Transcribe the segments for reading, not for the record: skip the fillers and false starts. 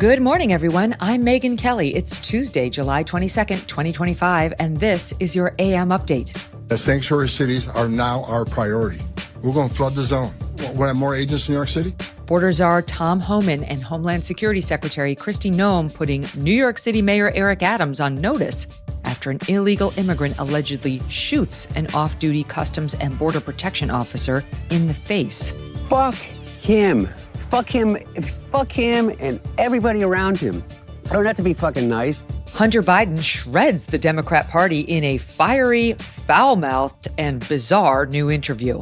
Good morning, everyone. I'm Megyn Kelly. It's Tuesday, July 22nd, 2025, and this is your AM update. The sanctuary cities are now our priority. We're going to flood the zone. We'll have more agents in New York City. Border Czar Tom Homan and Homeland Security Secretary Kristi Noem putting New York City Mayor Eric Adams on notice after an illegal immigrant allegedly shoots an off-duty Customs and Border Protection officer in the face. Fuck him. Fuck him and everybody around him. I don't have to be fucking nice. Hunter Biden shreds the Democrat Party in a fiery, foul-mouthed, and bizarre new interview.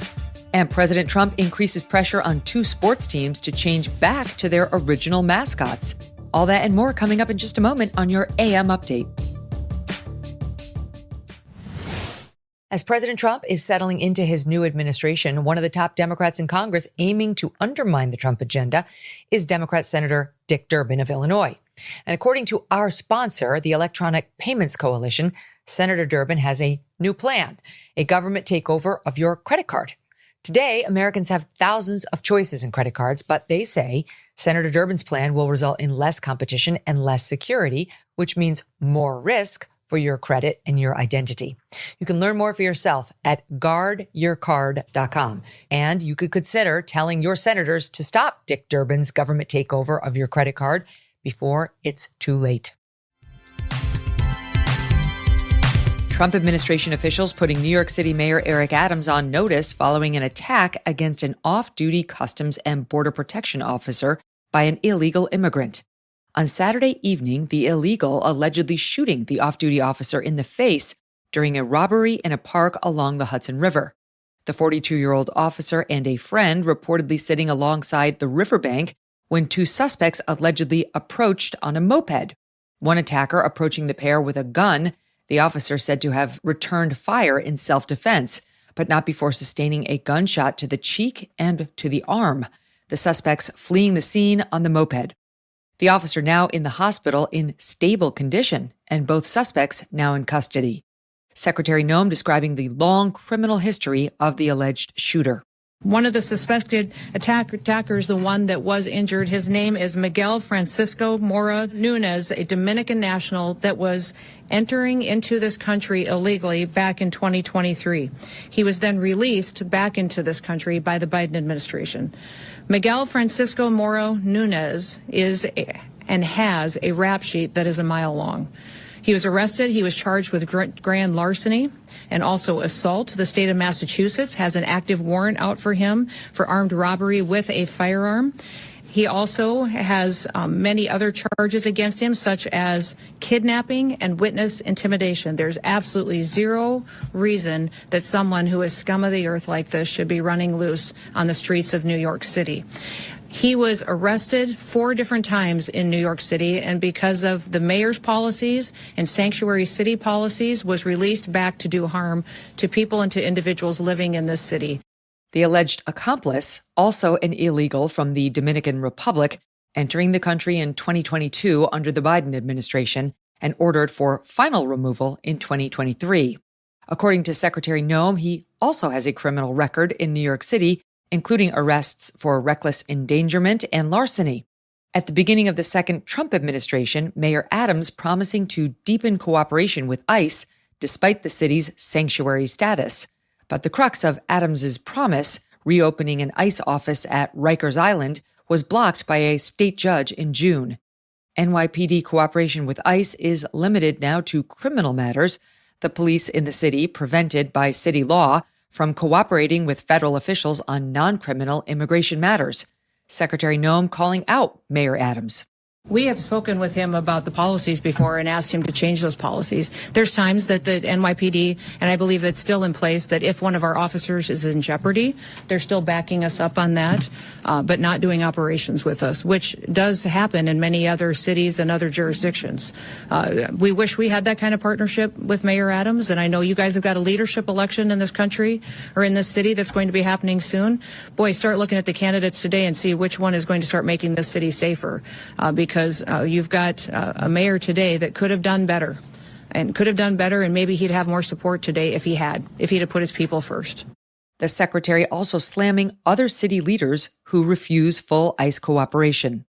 And President Trump increases pressure on two sports teams to change back to their original mascots. All that and more coming up in just a moment on your AM update. As President Trump is settling into his new administration, one of the top Democrats in Congress aiming to undermine the Trump agenda is Democrat Senator Dick Durbin of Illinois. And according to our sponsor, the Electronic Payments Coalition, Senator Durbin has a new plan, a government takeover of your credit card. Today, Americans have thousands of choices in credit cards, but they say Senator Durbin's plan will result in less competition and less security, which means more risk for your credit and your identity. You can learn more for yourself at guardyourcard.com. And you could consider telling your senators to stop Dick Durbin's government takeover of your credit card before it's too late. Trump administration officials putting New York City Mayor Eric Adams on notice following an attack against an off-duty Customs and Border Protection officer by an illegal immigrant. On Saturday evening, the illegal allegedly shooting the off-duty officer in the face during a robbery in a park along the Hudson River. The 42-year-old officer and a friend reportedly sitting alongside the riverbank when two suspects allegedly approached on a moped. One attacker approaching the pair with a gun, the officer said to have returned fire in self-defense, but not before sustaining a gunshot to the cheek and to the arm, the suspects fleeing the scene on the moped. The officer now in the hospital in stable condition, and both suspects now in custody. Secretary Noem describing the long criminal history of the alleged shooter. One of the suspected attackers, the one that was injured, his name is Miguel Francisco Mora Nunez, a Dominican national that was entering into this country illegally back in 2023. He was then released back into this country by the Biden administration. Miguel Francisco Mora Nunez is and has a rap sheet that is a mile long. He was arrested. He was charged with grand larceny and also assault. The state of Massachusetts has an active warrant out for him for armed robbery with a firearm. He also has many other charges against him, such as kidnapping and witness intimidation. There's absolutely zero reason that someone who is scum of the earth like this should be running loose on the streets of New York City. He was arrested 4 different times in New York City, and because of the mayor's policies and sanctuary city policies, was released back to do harm to people and to individuals living in this city. The alleged accomplice, also an illegal from the Dominican Republic, entering the country in 2022 under the Biden administration and ordered for final removal in 2023. According to Secretary Noem, he also has a criminal record in New York City, including arrests for reckless endangerment and larceny. At the beginning of the second Trump administration, Mayor Adams promising to deepen cooperation with ICE despite the city's sanctuary status. But the crux of Adams's promise, reopening an ICE office at Rikers Island, was blocked by a state judge in June. NYPD cooperation with ICE is limited now to criminal matters, the police in the city prevented by city law from cooperating with federal officials on non-criminal immigration matters. Secretary Noem calling out Mayor Adams. We have spoken with him about the policies before and asked him to change those policies. There's times that the NYPD, and I believe that's still in place, that if one of our officers is in jeopardy, they're still backing us up on that, but not doing operations with us, which does happen in many other cities and other jurisdictions. We wish we had that kind of partnership with Mayor Adams, and I know you guys have got a leadership election in this country or in this city that's going to be happening soon. Boy, start looking at the candidates today and see which one is going to start making this city safer, because you've got a mayor today that could have done better, and maybe he'd have more support today if he'd have put his people first. The secretary also slamming other city leaders who refuse full ICE cooperation.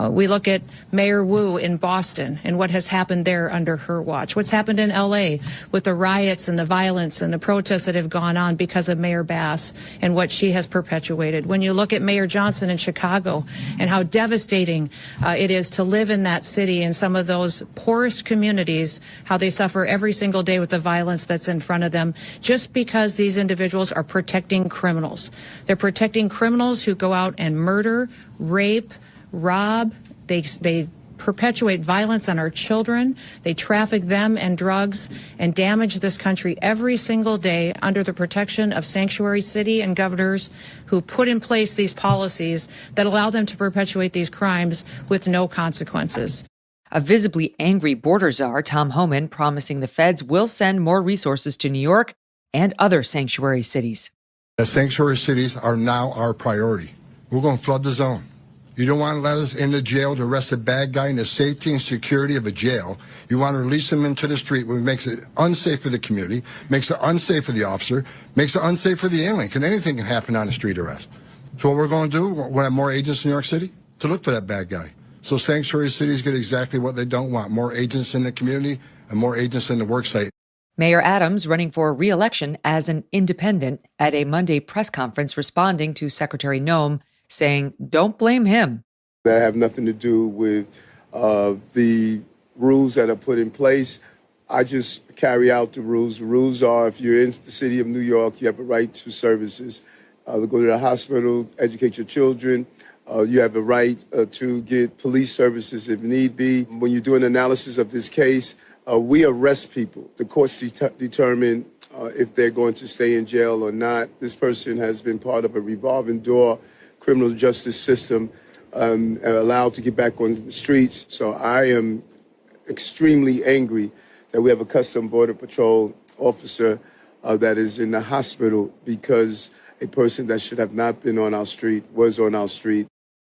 We look at Mayor Wu in Boston and what has happened there under her watch. What's happened in L.A. with the riots and the violence and the protests that have gone on because of Mayor Bass and what she has perpetuated. When you look at Mayor Johnson in Chicago and how devastating it is to live in that city and some of those poorest communities, how they suffer every single day with the violence that's in front of them, just because these individuals are protecting criminals. They're protecting criminals who go out and murder, rape, rob, they perpetuate violence on our children, they traffic them and drugs and damage this country every single day under the protection of sanctuary city and governors who put in place these policies that allow them to perpetuate these crimes with no consequences. A visibly angry border czar, Tom Homan, promising the feds will send more resources to New York and other sanctuary cities. The sanctuary cities are now our priority. We're going to flood the zone. You don't want to let us into jail to arrest a bad guy in the safety and security of a jail. You want to release him into the street, which makes it unsafe for the community, makes it unsafe for the officer, makes it unsafe for the alien. Anything can happen on a street arrest. So what we're going to do, we'll have more agents in New York City to look for that bad guy. So sanctuary cities get exactly what they don't want, more agents in the community and more agents in the work site. Mayor Adams running for re-election as an independent at a Monday press conference responding to Secretary Noem, saying, don't blame him. That have nothing to do with the rules that are put in place. I just carry out the rules. The rules are if you're in the city of New York, you have a right to services. Go to the hospital, educate your children. You have a right to get police services if need be. When you do an analysis of this case, we arrest people. The courts determine if they're going to stay in jail or not. This person has been part of a revolving door criminal justice system, allowed to get back on the streets. So I am extremely angry that we have a Customs Border Patrol officer that is in the hospital because a person that should have not been on our street was on our street.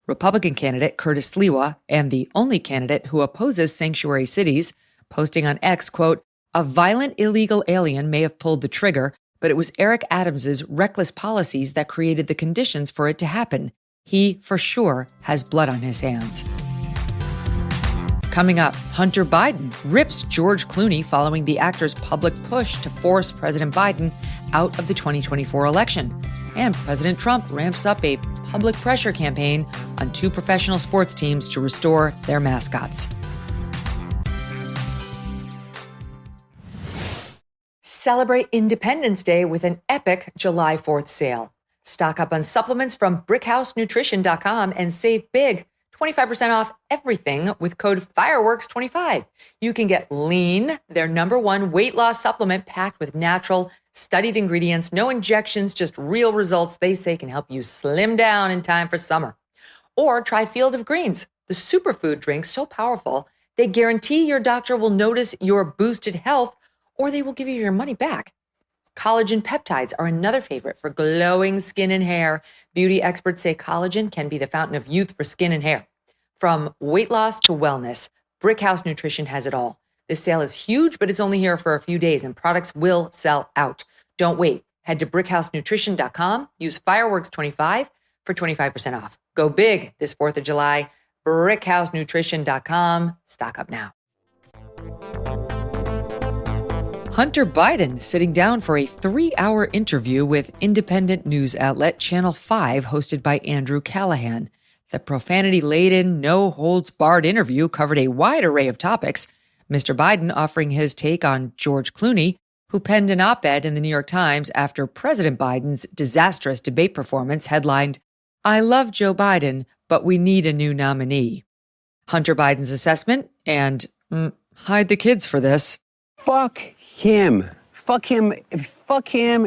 Republican candidate Curtis Sliwa, and the only candidate who opposes sanctuary cities, posting on X, quote, a violent illegal alien may have pulled the trigger, but it was Eric Adams's reckless policies that created the conditions for it to happen. He, for sure, has blood on his hands. Coming up, Hunter Biden rips George Clooney following the actor's public push to force President Biden out of the 2024 election. And President Trump ramps up a public pressure campaign on two professional sports teams to restore their mascots. Celebrate Independence Day with an epic July 4th sale. Stock up on supplements from BrickHouseNutrition.com and save big, 25% off everything with code FIREWORKS25. You can get Lean, their #1 weight loss supplement packed with natural, studied ingredients, no injections, just real results they say can help you slim down in time for summer. Or try Field of Greens, the superfood drink so powerful, they guarantee your doctor will notice your boosted health or they will give you your money back. Collagen peptides are another favorite for glowing skin and hair. Beauty experts say collagen can be the fountain of youth for skin and hair. From weight loss to wellness, Brickhouse Nutrition has it all. This sale is huge, but it's only here for a few days and products will sell out. Don't wait. Head to BrickHouseNutrition.com. Use Fireworks25 for 25% off. Go big this 4th of July. BrickHouseNutrition.com. Stock up now. Hunter Biden sitting down for a 3-hour interview with independent news outlet Channel 5 hosted by Andrew Callahan. The profanity-laden, no-holds-barred interview covered a wide array of topics, Mr. Biden offering his take on George Clooney, who penned an op-ed in the New York Times after President Biden's disastrous debate performance headlined, I love Joe Biden, but we need a new nominee. Hunter Biden's assessment, and hide the kids for this. Fuck him. Fuck him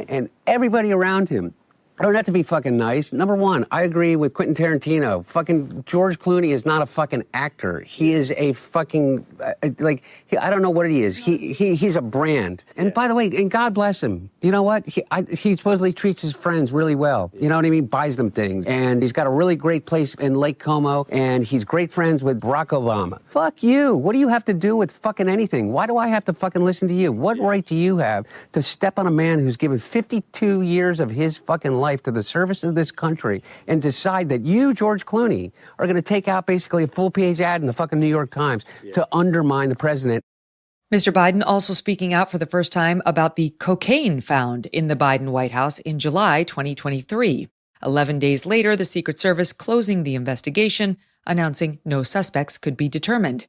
and everybody around him. I don't have to be fucking nice. Number one, I agree with Quentin Tarantino. Fucking George Clooney is not a fucking actor. He is a fucking, I don't know what he is. He's a brand. And by the way, and God bless him. You know what? He supposedly treats his friends really well. You know what I mean? Buys them things. And he's got a really great place in Lake Como. And he's great friends with Barack Obama. Fuck you. What do you have to do with fucking anything? Why do I have to fucking listen to you? What right do you have to step on a man who's given 52 years of his fucking life life to the service of this country and decide that you, George Clooney, are going to take out basically a full-page ad in the fucking New York Times to undermine the president. Mr. Biden also speaking out for the first time about the cocaine found in the Biden White House in July 2023. 11 days later, the Secret Service closing the investigation, announcing no suspects could be determined.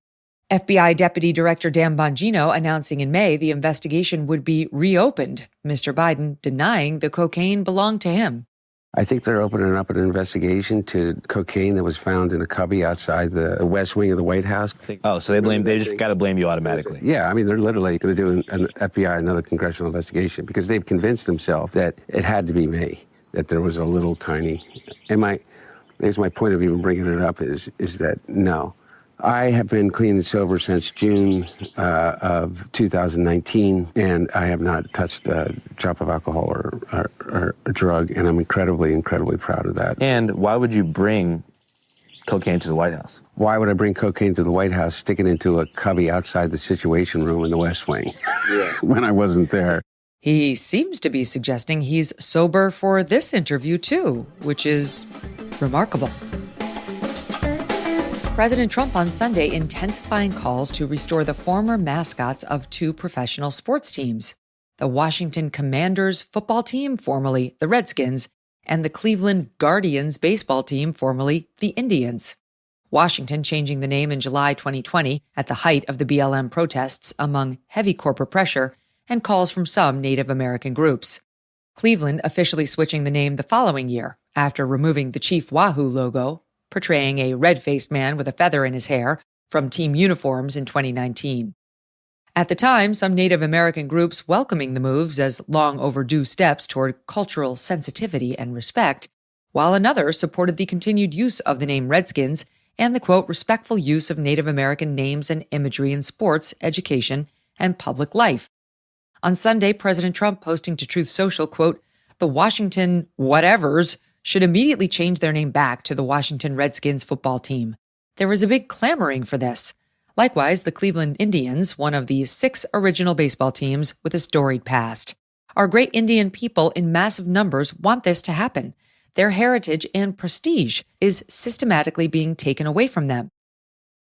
FBI Deputy Director Dan Bongino announcing in May the investigation would be reopened, Mr. Biden denying the cocaine belonged to him. I think they're opening up an investigation to cocaine that was found in a cubby outside the West Wing of the White House. Oh, so they just got to blame you automatically. Yeah, I mean, they're literally going to do an FBI, another congressional investigation, because they've convinced themselves that it had to be me, that there was a little tiny. And I guess my point of even bringing it up is that no. I have been clean and sober since June of 2019, and I have not touched a drop of alcohol or a drug, and I'm incredibly, incredibly proud of that. And why would you bring cocaine to the White House? Why would I bring cocaine to the White House, stick it into a cubby outside the Situation Room in the West Wing when I wasn't there? He seems to be suggesting he's sober for this interview, too, which is remarkable. President Trump on Sunday intensifying calls to restore the former mascots of two professional sports teams, the Washington Commanders football team, formerly the Redskins, and the Cleveland Guardians baseball team, formerly the Indians. Washington changing the name in July 2020 at the height of the BLM protests among heavy corporate pressure and calls from some Native American groups. Cleveland officially switching the name the following year after removing the Chief Wahoo logo, portraying a red-faced man with a feather in his hair, from team uniforms in 2019. At the time, some Native American groups welcoming the moves as long overdue steps toward cultural sensitivity and respect, while another supported the continued use of the name Redskins and the, quote, respectful use of Native American names and imagery in sports, education, and public life. On Sunday, President Trump posting to Truth Social, quote, the Washington whatevers should immediately change their name back to the Washington Redskins football team. There was a big clamoring for this. Likewise, the Cleveland Indians, one of the 6 original baseball teams with a storied past. Our great Indian people in massive numbers want this to happen. Their heritage and prestige is systematically being taken away from them.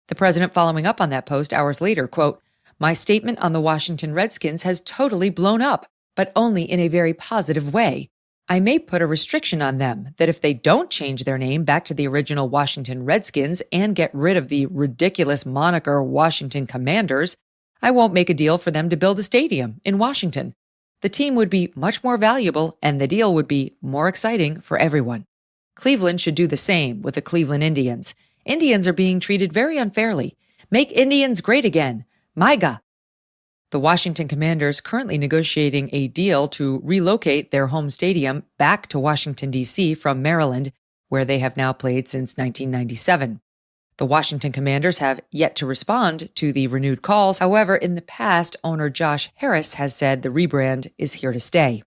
The president following up on that post hours later, quote, my statement on the Washington Redskins has totally blown up, but only in a very positive way. I may put a restriction on them that if they don't change their name back to the original Washington Redskins and get rid of the ridiculous moniker Washington Commanders, I won't make a deal for them to build a stadium in Washington. The team would be much more valuable and the deal would be more exciting for everyone. Cleveland should do the same with the Cleveland Indians. Indians are being treated very unfairly. Make Indians great again. MIGA. The Washington Commanders currently negotiating a deal to relocate their home stadium back to Washington, D.C. from Maryland, where they have now played since 1997. The Washington Commanders have yet to respond to the renewed calls. However, in the past, owner Josh Harris has said the rebrand is here to stay.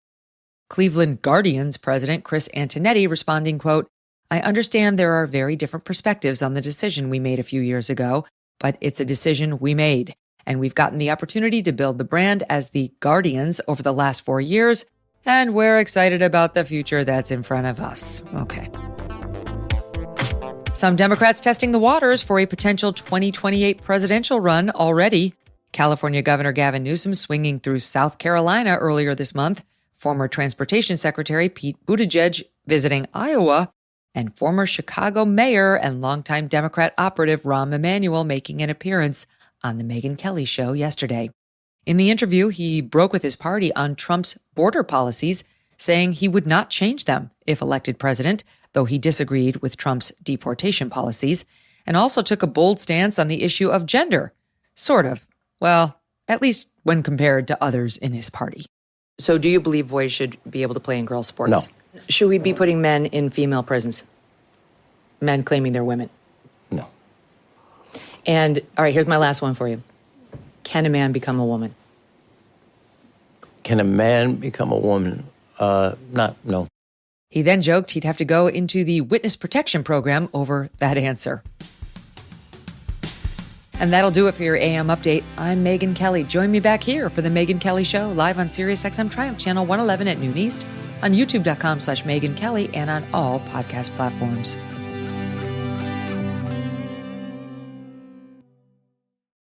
Cleveland Guardians president Chris Antonetti responding, quote, I understand there are very different perspectives on the decision we made a few years ago, but it's a decision we made. And we've gotten the opportunity to build the brand as the Guardians over the last 4 years, and we're excited about the future that's in front of us. Okay. Some Democrats testing the waters for a potential 2028 presidential run already. California Governor Gavin Newsom swinging through South Carolina earlier this month, former Transportation Secretary Pete Buttigieg visiting Iowa, and former Chicago Mayor and longtime Democrat operative Rahm Emanuel making an appearance on the Megyn Kelly Show yesterday. In the interview, he broke with his party on Trump's border policies, saying he would not change them if elected president, though he disagreed with Trump's deportation policies, and also took a bold stance on the issue of gender. Sort of. Well, at least when compared to others in his party. So do you believe boys should be able to play in girls' sports? No. Should we be putting men in female prisons? Men claiming they're women? No. And, all right, here's my last one for you. Can a man become a woman? Can a man become a woman? No. He then joked he'd have to go into the witness protection program over that answer. And that'll do it for your AM update. I'm Megyn Kelly. Join me back here for the Megyn Kelly Show, live on SiriusXM Triumph Channel 111 at noon East on youtube.com/Megyn Kelly and on all podcast platforms.